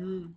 Mm.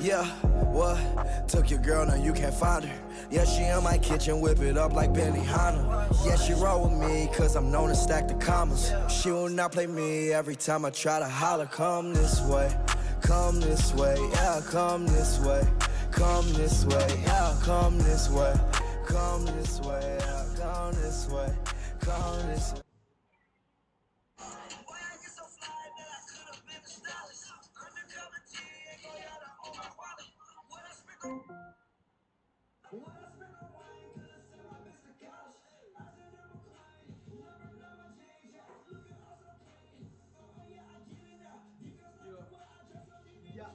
Yeah, what? Took your girl, now you can't find her. Yeah, she in my kitchen, whip it up like Benihana. Yeah, she roll with me, cause I'm known to stack the commas. She will not play me every time I try to holler. Come this way, yeah, come this way. Come this way, yeah, come this way. Come this way, yeah, come this way. Come this way. Yeah.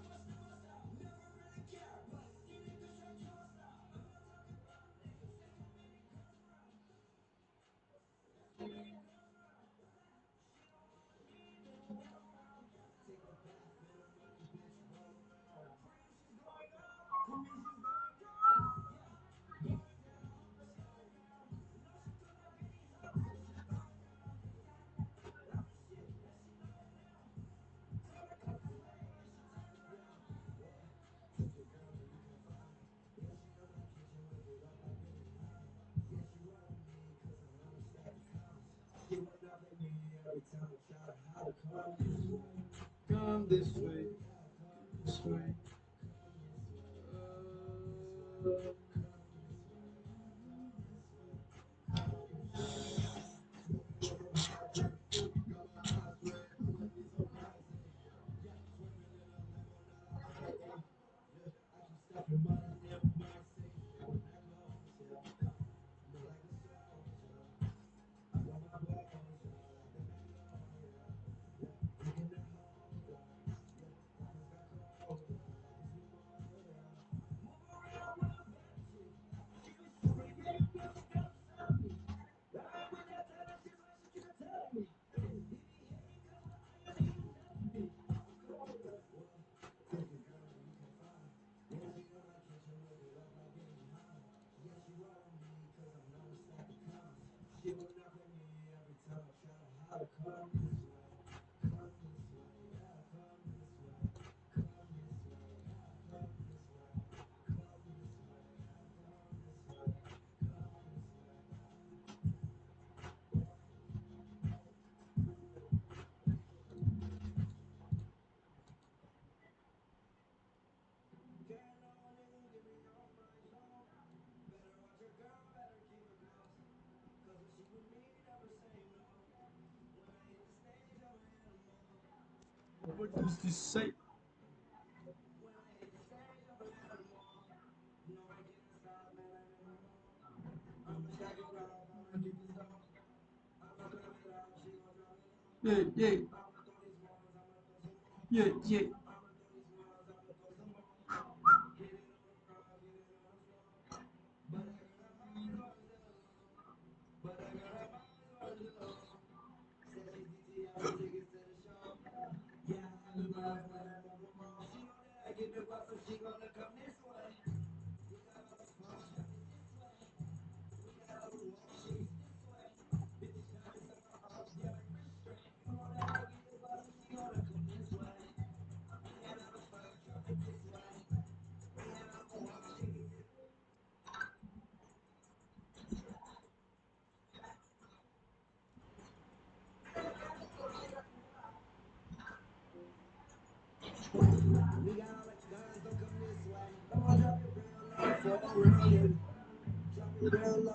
Come this way, this way. What does this say? Yeah, yeah, yeah, yeah.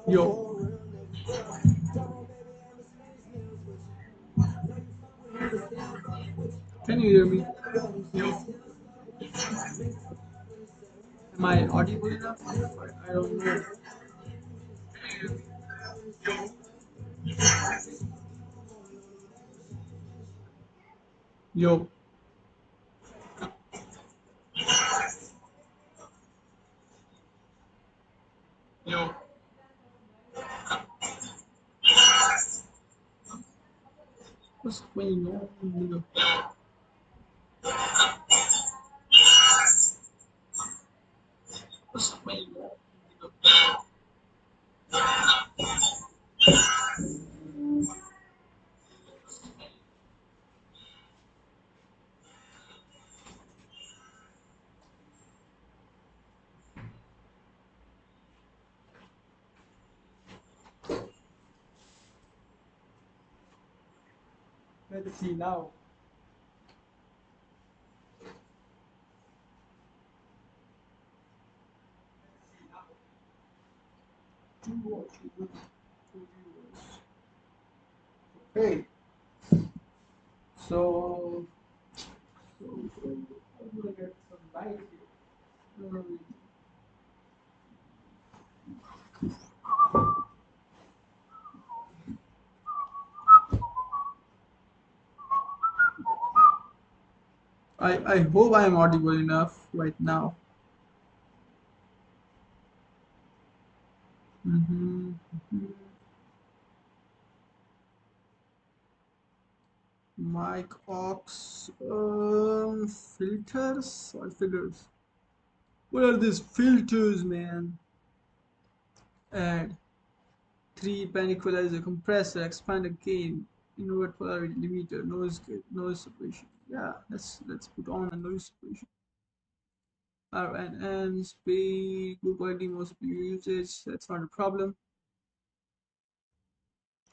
Yo, can you hear me? Yo, am I audible enough? I don't know. Yo, yo, what's going on, nigga? What's going on, nigga? Let's see now. Two watching, two viewers. Hey, so, I'm gonna get some light here. I hope I am audible enough right now. Mm-hmm. Mic aux, filters or figures? What are these filters, man? Add three pan equalizer, compressor, expander gain, invert polarity limiter, noise separation. Yeah, let's put on a noise separation. RNN, speed, good quality, most usage. That's not a problem.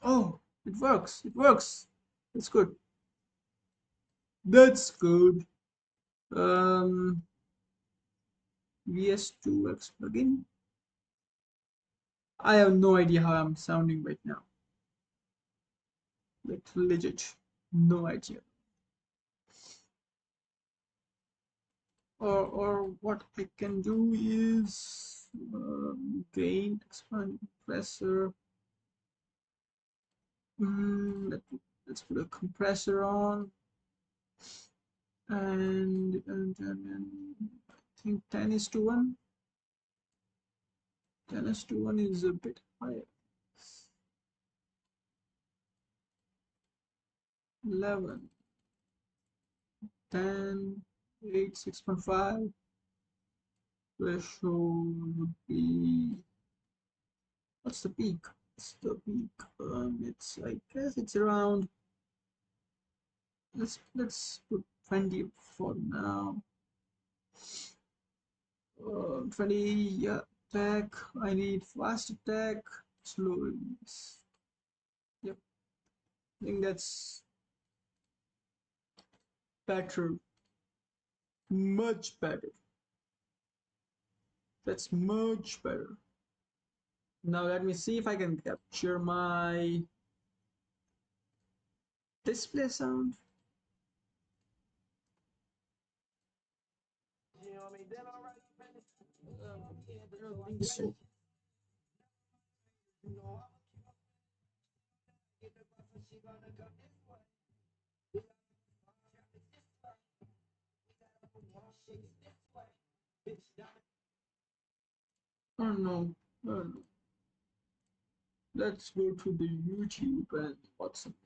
Oh, it works. It works. That's good. That's good. Um, VS2X plugin. I have no idea how I'm sounding right now. Like legit, no idea. Or what I can do is gain, expand, compressor. Let's put a compressor on, and I think 10:1. 10:1 is a bit higher. 11, 10, 8, 6.5. Threshold would be, what's the peak? What's the peak? It's, I guess it's around, let's put 20 for now. 20, yeah, attack. I need fast attack, slow release. Yep, I think that's better. Much better. That's much better. Now let me see if I can capture my display sound. I don't think so. Oh no. Oh, no. Let's go to the YouTube and watch something.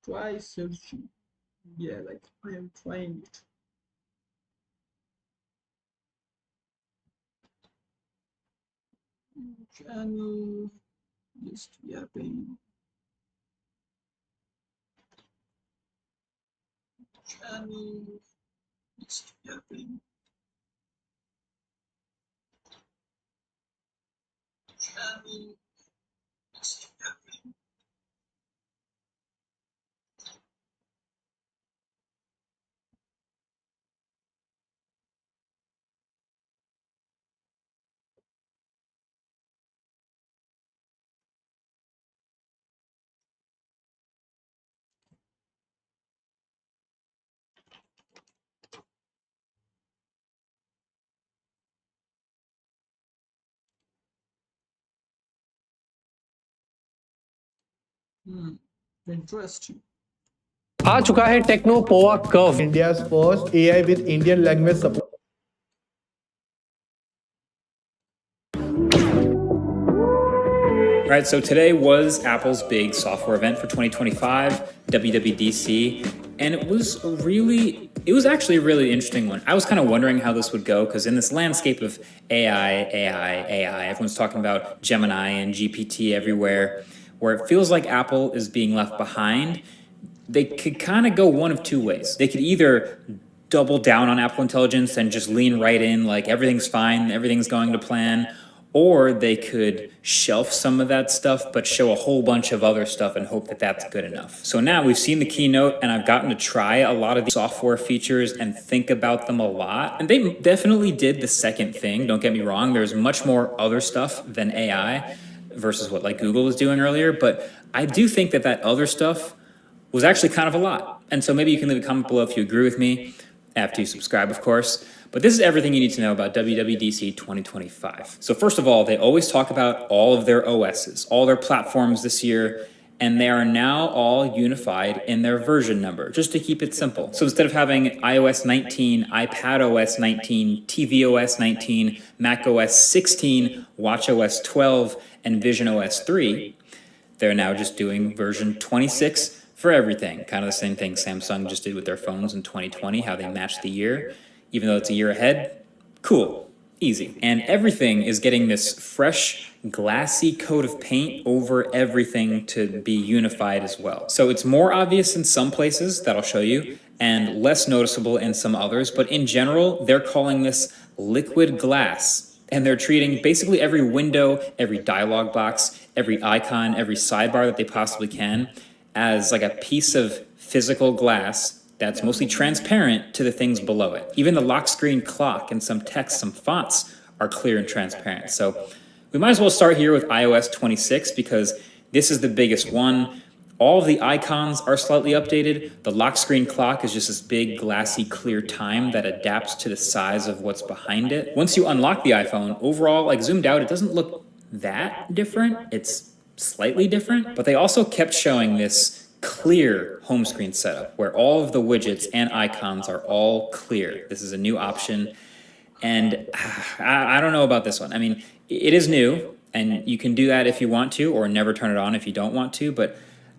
Try searching. Yeah, like I am trying it. Channel, just yapping. Channel, just yapping. Channel, just yapping. Hmm, interesting. आ चुका है techno Pova curve India's first AI with Indian language support. All right, so today was Apple's big software event for 2025, WWDC, and it was actually a really interesting one. I was kind of wondering how this would go because in this landscape of AI, everyone's talking about Gemini and GPT everywhere, where it feels like Apple is being left behind. They could kind of go one of two ways. They could either double down on Apple Intelligence and just lean right in, like everything's fine, everything's going to plan, or they could shelf some of that stuff but show a whole bunch of other stuff and hope that that's good enough. So now we've seen the keynote and I've gotten to try a lot of the software features and think about them a lot. And they definitely did the second thing, don't get me wrong. There's much more other stuff than AI versus what like Google was doing earlier, but I do think that that other stuff was actually kind of a lot. And so maybe you can leave a comment below if you agree with me, after you subscribe, of course. But this is everything you need to know about WWDC 2025. So first of all, they always talk about all of their OSs, all their platforms this year, and they are now all unified in their version number, just to keep it simple. So instead of having iOS 19, iPadOS 19, tvOS 19, macOS 16, watchOS 12, and visionOS 3, they're now just doing version 26 for everything. Kind of the same thing Samsung just did with their phones in 2020, how they matched the year. Even though it's a year ahead, cool, easy. And everything is getting this fresh, glassy coat of paint over everything to be unified as well. So it's more obvious in some places, that I'll show you, and less noticeable in some others. But in general, they're calling this liquid glass. And they're treating basically every window, every dialog box, every icon, every sidebar that they possibly can as like a piece of physical glass that's mostly transparent to the things below it. Even the lock screen clock and some text, some fonts are clear and transparent. So we might as well start here with iOS 26 because this is the biggest one. All of the icons are slightly updated. The lock screen clock is just this big glassy clear time that adapts to the size of what's behind it. Once you unlock the iPhone, overall, like zoomed out, it doesn't look that different. It's slightly different, but they also kept showing this clear home screen setup where all of the widgets and icons are all clear. This is a new option, and I don't know about this one. I mean, it is new, and you can do that if you want to, or never turn it on if you don't want to, but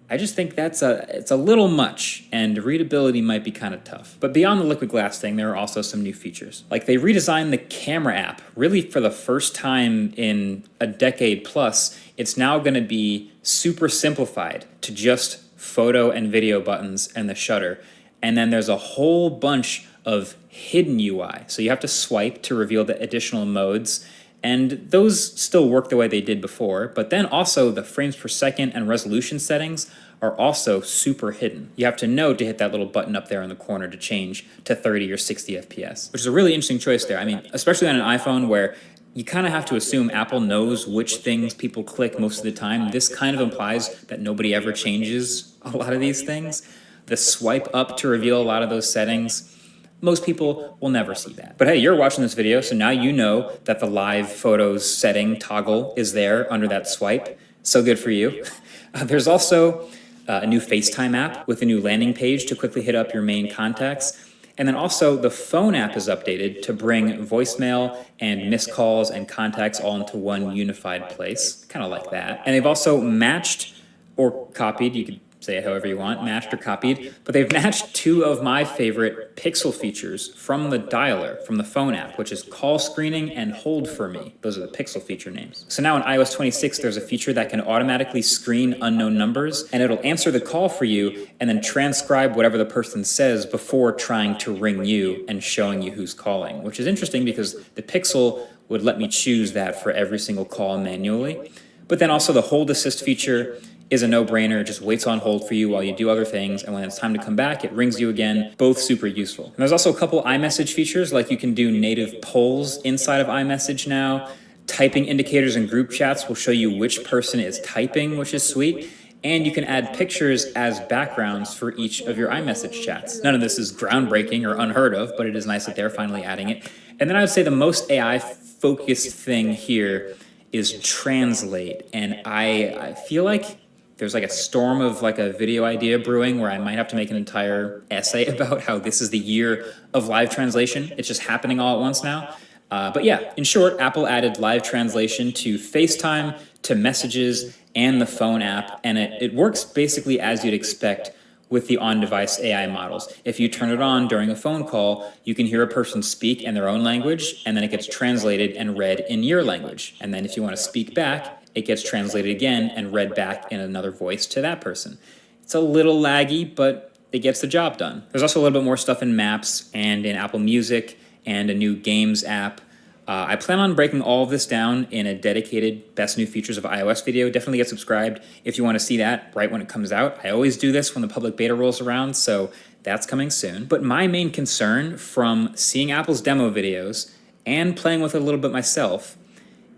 I just think it's a little much, and readability might be kind of tough. But beyond the liquid glass thing, there are also some new features. Like they redesigned the camera app, really for the first time in a decade plus. It's now going to be super simplified to just photo and video buttons and the shutter. And then there's a whole bunch of hidden UI. So you have to swipe to reveal the additional modes. And those still work the way they did before, but then also the frames per second and resolution settings are also super hidden. You have to know to hit that little button up there in the corner to change to 30 or 60 FPS, which is a really interesting choice there. I mean, especially on an iPhone where you kind of have to assume Apple knows which things people click most of the time. This kind of implies that nobody ever changes a lot of these things. The swipe up to reveal a lot of those settings, most people will never see that. But hey, you're watching this video, so now you know that the live photos setting toggle is there under that swipe. So good for you. There's also a new FaceTime app with a new landing page to quickly hit up your main contacts. And then also the phone app is updated to bring voicemail and missed calls and contacts all into one unified place. Kind of like that. And they've also matched or copied, you could say it however you want, matched or copied, but they've matched two of my favorite Pixel features from the dialer, from the phone app, which is call screening and hold for me. Those are the Pixel feature names. So now in iOS 26, there's a feature that can automatically screen unknown numbers, and it'll answer the call for you and then transcribe whatever the person says before trying to ring you and showing you who's calling, which is interesting because the Pixel would let me choose that for every single call manually. But then also the hold assist feature is a no-brainer. It just waits on hold for you while you do other things, and when it's time to come back, it rings you again. Both super useful. And there's also a couple iMessage features, like you can do native polls inside of iMessage now. Typing indicators in group chats will show you which person is typing, which is sweet. And you can add pictures as backgrounds for each of your iMessage chats. None of this is groundbreaking or unheard of, but it is nice that they're finally adding it. And then I would say the most AI-focused thing here is Translate. And I feel like there's like a storm of like a video idea brewing where I might have to make an entire essay about how this is the year of live translation. It's just happening all at once now. But yeah, in short, Apple added live translation to FaceTime, to Messages, and the phone app, and it works basically as you'd expect with the on-device AI models. If you turn it on during a phone call, you can hear a person speak in their own language, and then it gets translated and read in your language. And then if you want to speak back, it gets translated again and read back in another voice to that person. It's a little laggy, but it gets the job done. There's also a little bit more stuff in Maps and in Apple Music and a new Games app. I plan on breaking all of this down in a dedicated best new features of iOS video. Definitely get subscribed if you want to see that right when it comes out. I always do this when the public beta rolls around, so that's coming soon. But my main concern from seeing Apple's demo videos and playing with it a little bit myself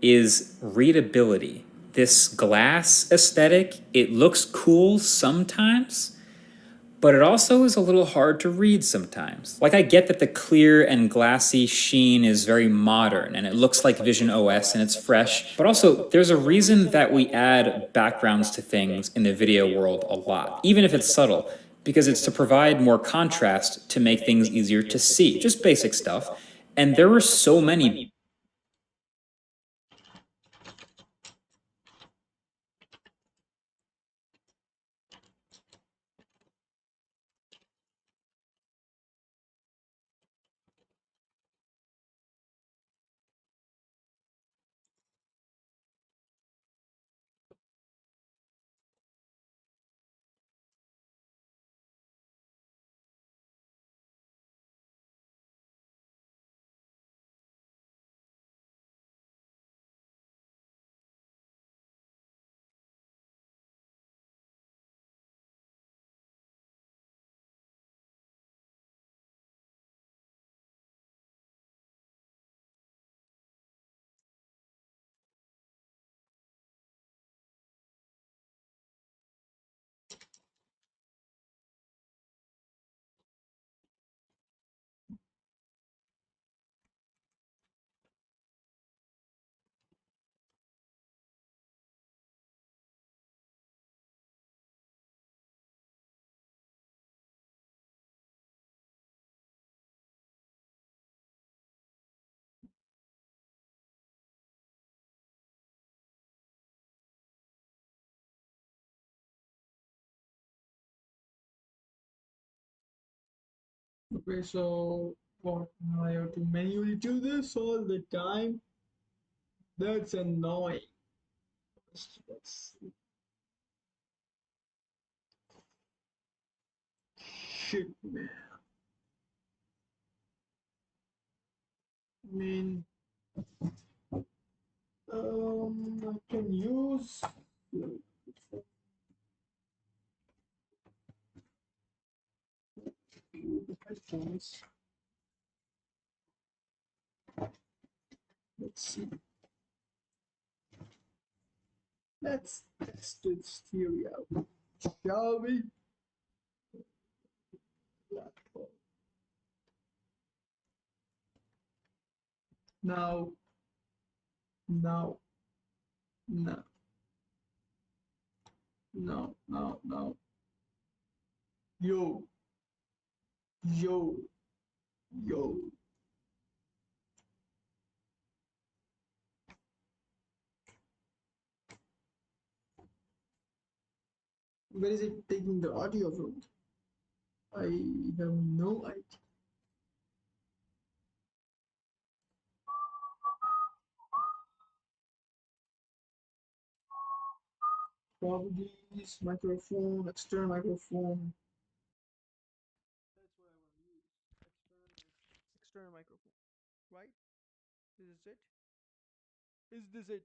is readability. This glass aesthetic, it looks cool sometimes, but it also is a little hard to read sometimes. Like, I get that the clear and glassy sheen is very modern and it looks like Vision OS and it's fresh, but also there's a reason that we add backgrounds to things in the video world a lot, even if it's subtle, because it's to provide more contrast to make things easier to see, just basic stuff. And there were so many Okay, so what? I have to manually do this all the time? That's annoying. That's shit, man. I mean, I can use the headphones. Let's see. Let's test this theory out, shall we? Now, now, no, no. Yo, yo, yo. Where is it taking the audio from? I have no idea. Probably this microphone, external microphone. That's what I want to use. External microphone, right? Is this it? Is this it?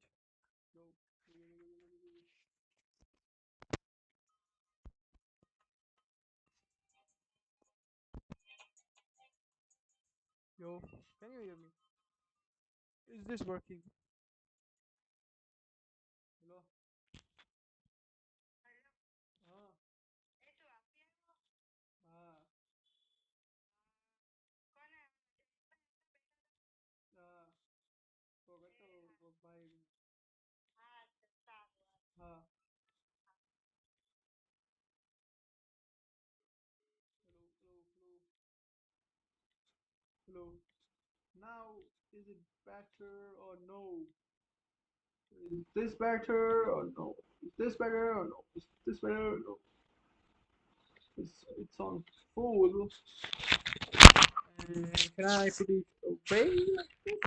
No. Yo, can you hear me? Is this working? Hello? Ah, ah, ah. Forgot to buy. Ah, hello, hello, hello, hello. Now, is it better or no? Is this better or no? Is this better or no? Is this better or no? It's on full. And can I put it away like this?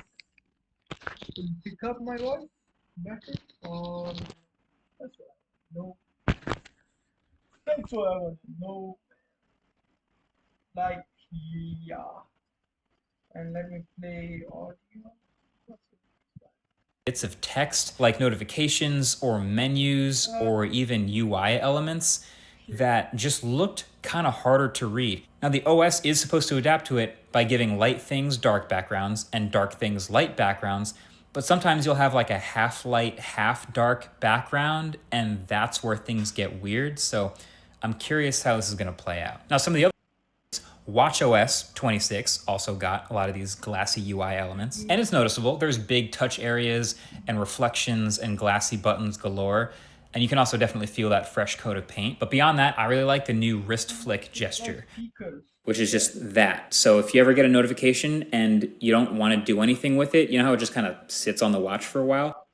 To pick up my voice better? Or that's what I want. No. That's what I want to know. Like, yeah. And let me play audio. What's it? Bits of text like notifications or menus or even UI elements that just looked kind of harder to read. Now, the OS is supposed to adapt to it by giving light things dark backgrounds and dark things light backgrounds, but sometimes you'll have like a half light, half dark background, and that's where things get weird. So I'm curious how this is going to play out. Now, some of the other watchOS 26 also got a lot of these glassy UI elements, and it's noticeable. There's big touch areas and reflections and glassy buttons galore, and you can also definitely feel that fresh coat of paint. But beyond that, I really like the new wrist flick gesture, which is just that. So if you ever get a notification and you don't want to do anything with it, you know how it just kind of sits on the watch for a while?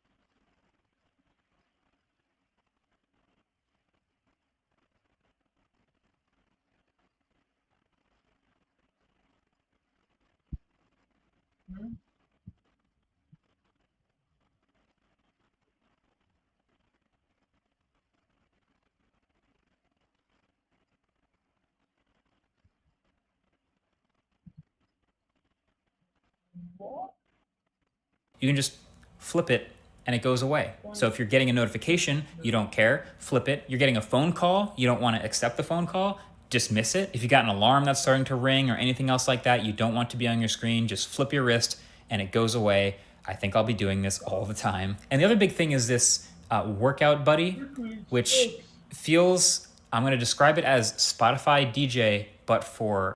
You can just flip it and it goes away. So if you're getting a notification, you don't care, flip it. You're getting a phone call, you don't want to accept the phone call, dismiss it. If you got an alarm that's starting to ring or anything else like that, you don't want to be on your screen, just flip your wrist and it goes away. I think I'll be doing this all the time. And the other big thing is this workout buddy, which feels, I'm going to describe it as Spotify DJ, but for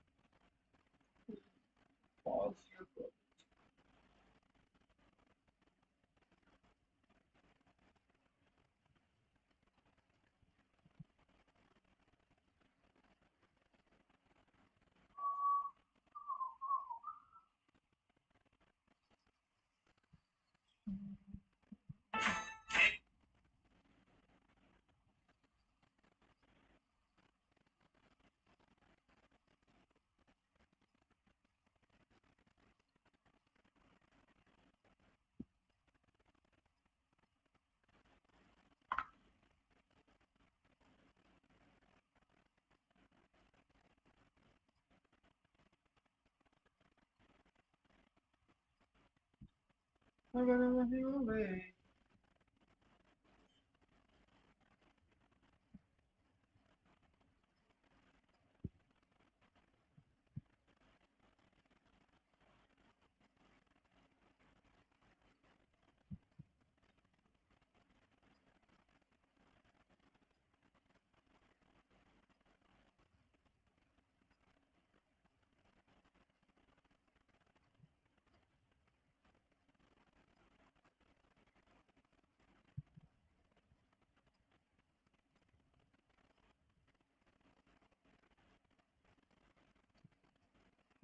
I'm gonna let you away.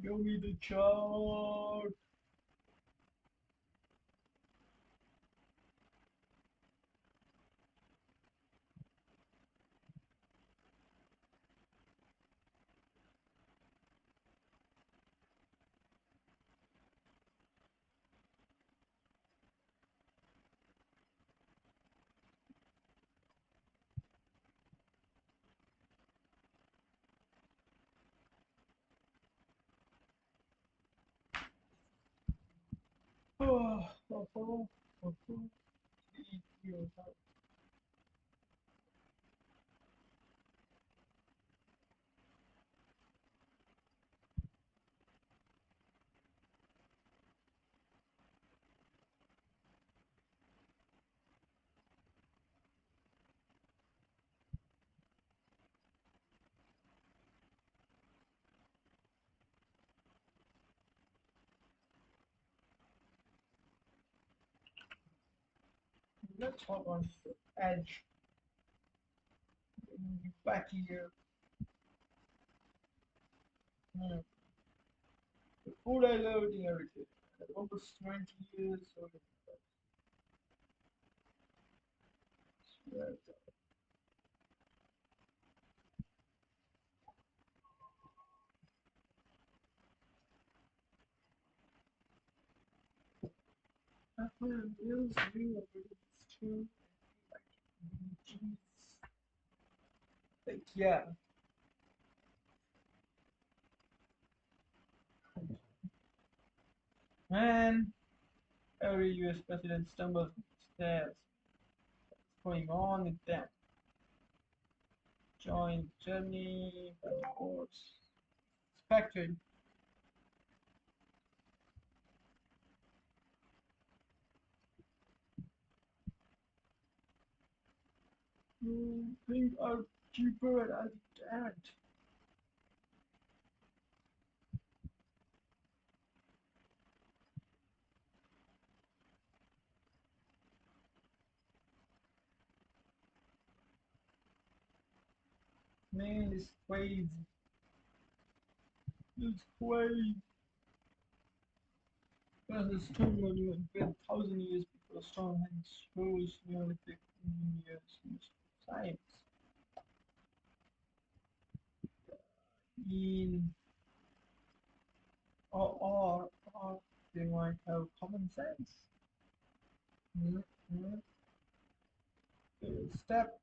Show me the chart. Oh, oh, oh, oh, oh. Let's hop on the edge. Back here. The food I loved and everything. Almost 20 years. So I find meals new it's too like cheese. Like yeah. Man, every US president stumbles stairs. What's going on with them? Join journey by divorce. Expected. You think are cheaper at that. Man, it's crazy. It's crazy. Because the stone monument built 1,000 years before Stonehenge shows nearly 15 years in science. In or they might have common sense. Mm-hmm. Step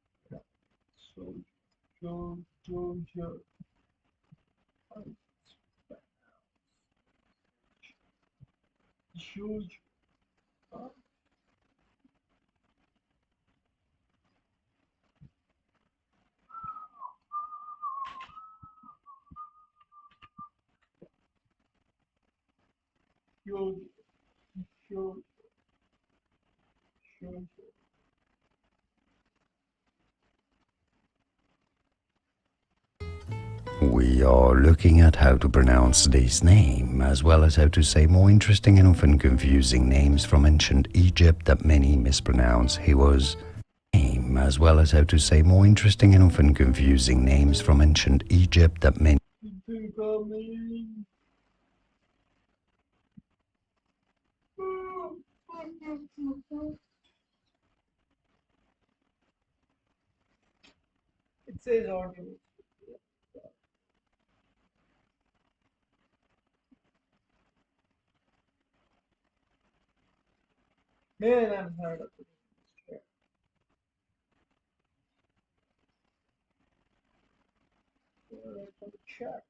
so Georgia huge huge huge huge. We are looking at how to pronounce this name, as well as how to say more interesting and often confusing names from ancient Egypt that many mispronounce. He was name, as well as how to say more interesting and often confusing names from ancient Egypt that many It says audio. Man, I'm tired of it. Check.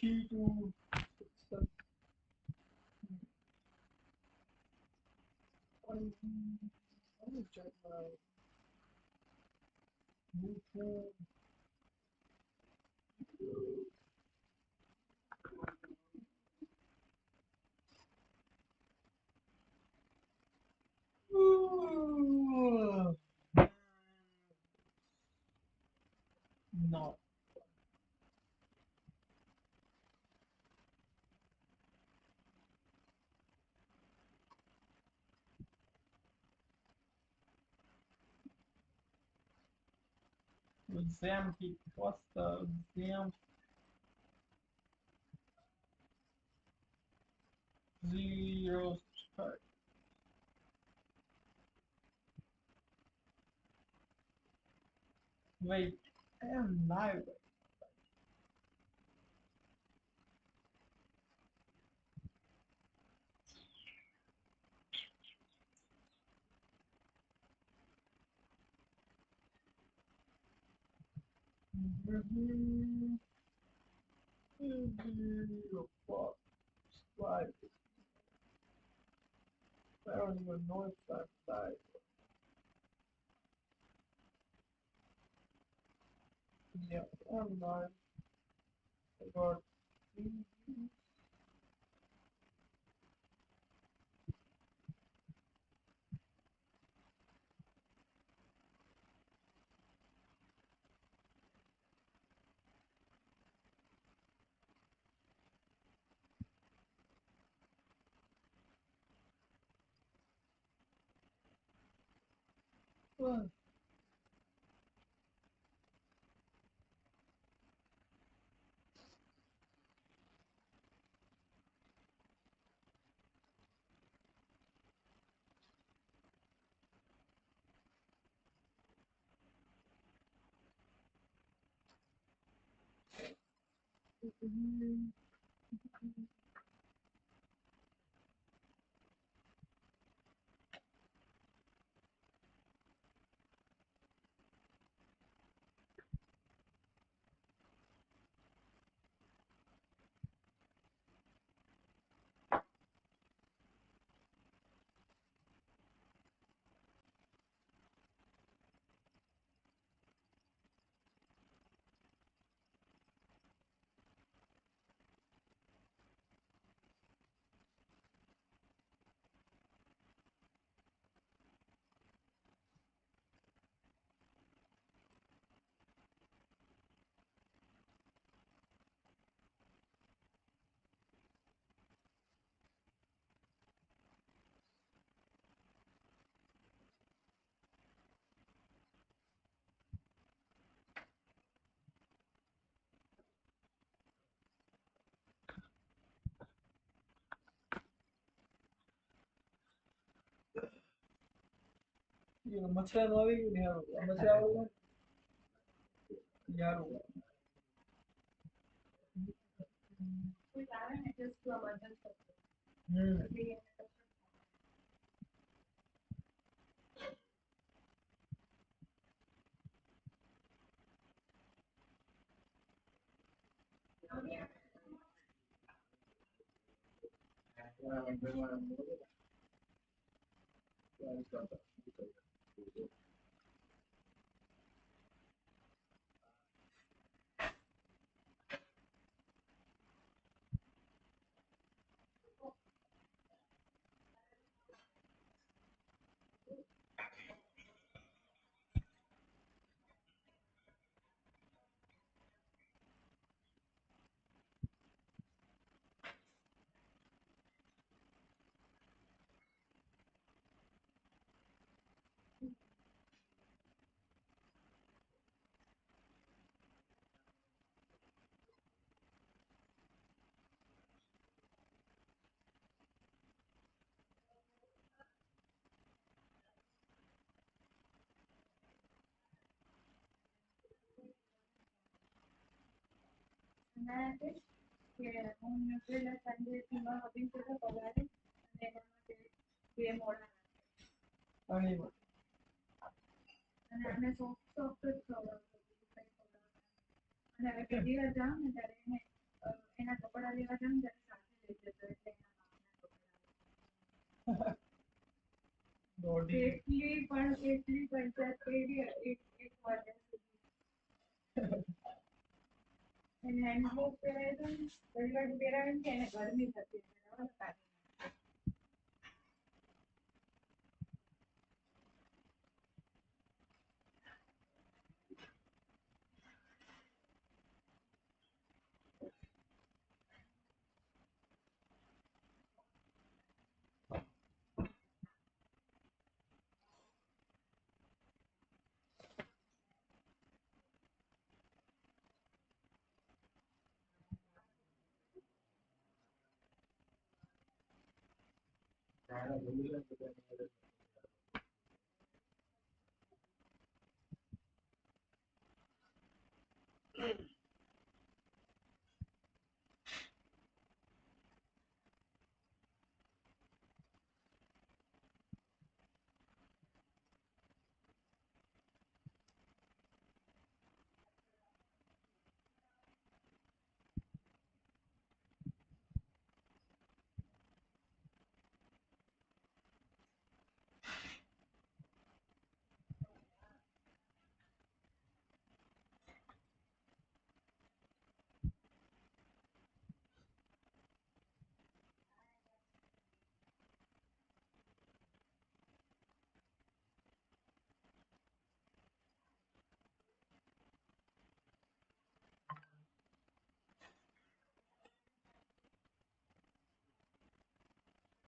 T2. Let me check my YouTube. No. Zampi. What's the Zamp? Zero start. Wait, I am live. Why? I don't even know if I'm live. Yeah, I'm live. I got well, मछलियाँ no भी नहीं यार मछलियाँ होगा यार होगा अरे